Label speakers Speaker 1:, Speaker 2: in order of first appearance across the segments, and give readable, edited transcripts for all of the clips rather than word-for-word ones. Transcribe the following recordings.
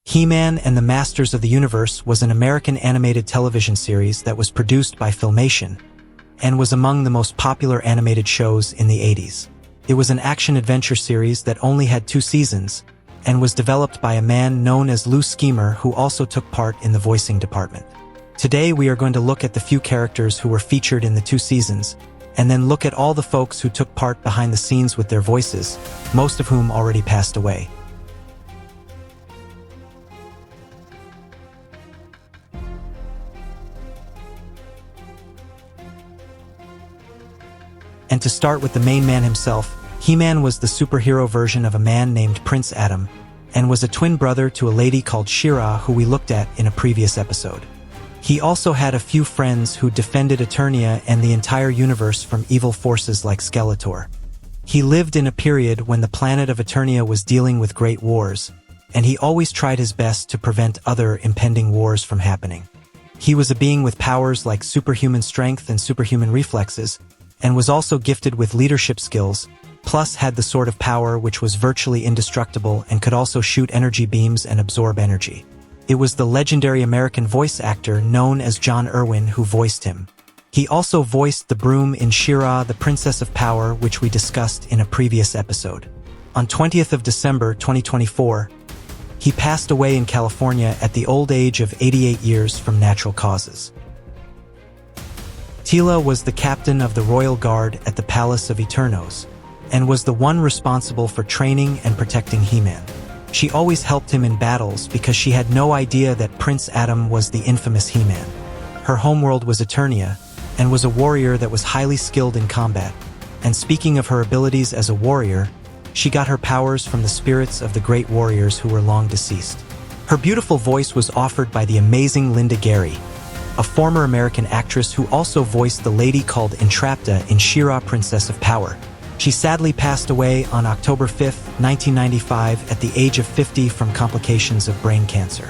Speaker 1: He-Man and the Masters of the Universe was an American animated television series that was produced by Filmation and was among the most popular animated shows in the 80s. It was an action-adventure series that only had 2 seasons and was developed by a man known as Lou Scheimer, who also took part in the voicing department. Today we are going to look at the few characters who were featured in the 2 seasons, and then look at all the folks who took part behind the scenes with their voices, most of whom already passed away. And to start with the main man himself, He-Man was the superhero version of a man named Prince Adam, and was a twin brother to a lady called She-Ra, who we looked at in a previous episode. He also had a few friends who defended Eternia and the entire universe from evil forces like Skeletor. He lived in a period when the planet of Eternia was dealing with great wars, and he always tried his best to prevent other impending wars from happening. He was a being with powers like superhuman strength and superhuman reflexes, and was also gifted with leadership skills, plus had the Sword of Power, which was virtually indestructible and could also shoot energy beams and absorb energy. It was the legendary American voice actor known as John Irwin who voiced him. He also voiced the broom in She-Ra, the Princess of Power, which we discussed in a previous episode. On 20th of December 2024, he passed away in California at the old age of 88 years from natural causes. Teela was the captain of the Royal Guard at the Palace of Eternos, and was the one responsible for training and protecting He-Man. She always helped him in battles because she had no idea that Prince Adam was the infamous He-Man. Her homeworld was Eternia, and was a warrior that was highly skilled in combat. And speaking of her abilities as a warrior, she got her powers from the spirits of the great warriors who were long deceased. Her beautiful voice was offered by the amazing Garry, a former American actress who also voiced the lady called Entrapta in She-Ra, Princess of Power. She sadly passed away on October 5, 1995 at the age of 50 from complications of brain cancer.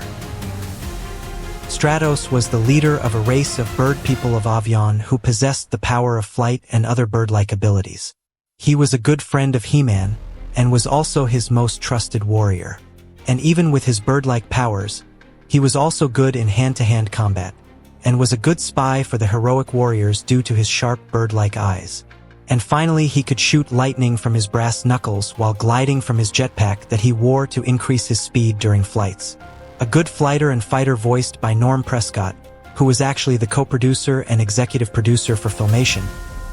Speaker 1: Stratos was the leader of a race of bird people of Avion who possessed the power of flight and other bird-like abilities. He was a good friend of He-Man, and was also his most trusted warrior. And even with his bird-like powers, he was also good in hand-to-hand combat, and was a good spy for the heroic warriors due to his sharp bird-like eyes. And finally, he could shoot lightning from his brass knuckles while gliding from his jetpack that he wore to increase his speed during flights. A good fighter and fighter voiced by Prescott, who was actually the co-producer and executive producer for Filmation,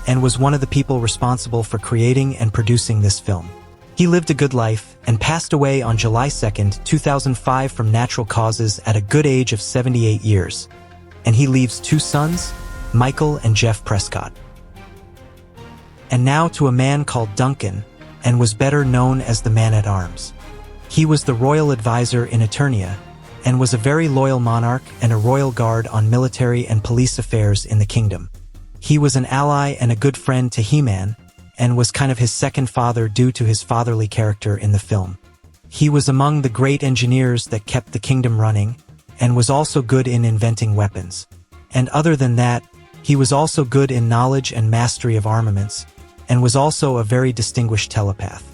Speaker 1: and was one of the people responsible for creating and producing this film. He lived a good life and passed away on July 2, 2005 from natural causes at a good age of 78 years. And he leaves 2 sons, Michael and Jeff Prescott. And now to a man called Duncan, and was better known as the Man-at-Arms. He was the royal advisor in Eternia, and was a very loyal monarch and a royal guard on military and police affairs in the kingdom. He was an ally and a good friend to He-Man, and was kind of his second father due to his fatherly character in the film. He was among the great engineers that kept the kingdom running, and was also good in inventing weapons. And other than that, he was also good in knowledge and mastery of armaments, and was also a very distinguished telepath.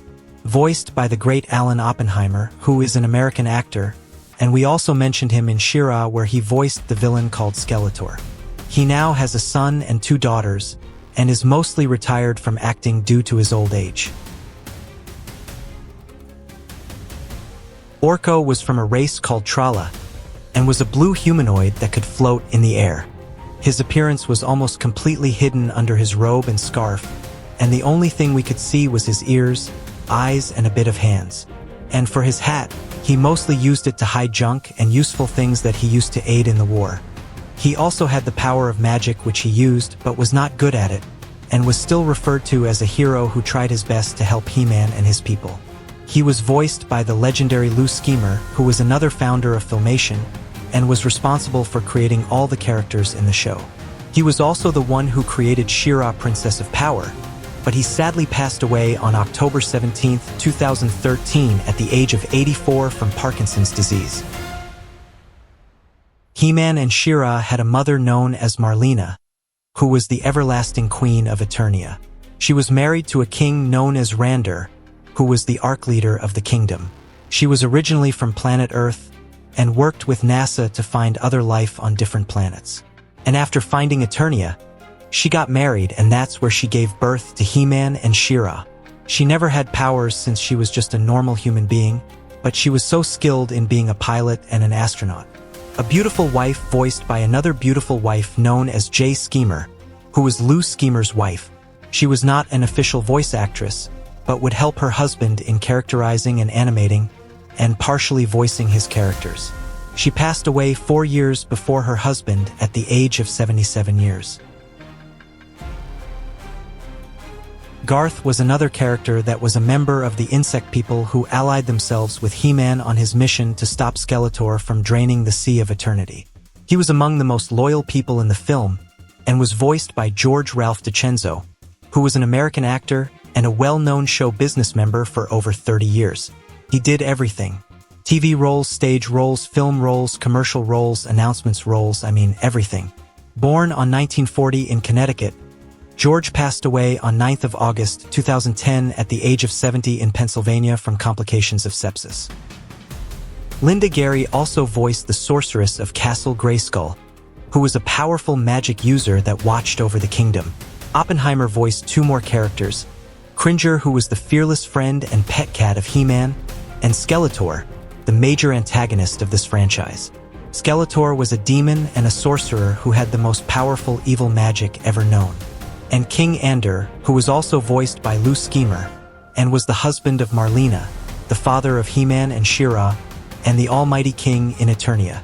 Speaker 1: Voiced by the great Oppenheimer, who is an American actor, and we also mentioned him in She-Ra where he voiced the villain called Skeletor. He now has a son and 2 daughters, and is mostly retired from acting due to his old age. Orko was from a race called Teela, and was a blue humanoid that could float in the air. His appearance was almost completely hidden under his robe and scarf, and the only thing we could see was his ears, eyes, and a bit of hands. And for his hat, he mostly used it to hide junk and useful things that he used to aid in the war. He also had the power of magic which he used but was not good at it, and was still referred to as a hero who tried his best to help He-Man and his people. He was voiced by the legendary Lou Scheimer, who was another founder of Filmation, and was responsible for creating all the characters in the show. He was also the one who created She-Ra, Princess of Power, but he sadly passed away on October 17, 2013 at the age of 84 from Parkinson's disease. He-Man and She-Ra had a mother known as Marlena, who was the everlasting queen of Eternia. She was married to a king known as Randor, who was the arch leader of the kingdom. She was originally from planet Earth, and worked with NASA to find other life on different planets. And after finding Eternia, she got married, and that's where she gave birth to He-Man and She-Ra. She never had powers since she was just a normal human being, but she was so skilled in being a pilot and an astronaut. A beautiful wife voiced by another beautiful wife known as Jay Scheimer, who was Lou Scheimer's wife. She was not an official voice actress, but would help her husband in characterizing and animating, and partially voicing his characters. She passed away 4 years before her husband at the age of 77 years. Garth was another character that was a member of the insect people who allied themselves with He-Man on his mission to stop Skeletor from draining the Sea of Eternity. He was among the most loyal people in the film, and was voiced by George Ralph Dicenzo, who was an American actor and a well-known show business member for over 30 years. He did everything. TV roles, stage roles, film roles, commercial roles, announcements roles, everything. Born on 1940 in Connecticut, George passed away on 9th of August 2010 at the age of 70 in Pennsylvania from complications of sepsis. Linda Garry also voiced the sorceress of Castle Grayskull, who was a powerful magic user that watched over the kingdom. Oppenheimer voiced 2 more characters, Cringer, who was the fearless friend and pet cat of He-Man, and Skeletor, the major antagonist of this franchise. Skeletor was a demon and a sorcerer who had the most powerful evil magic ever known. And King Andor, who was also voiced by Lou Scheimer, and was the husband of Marlena, the father of He-Man and She-Ra, and the Almighty King in Eternia.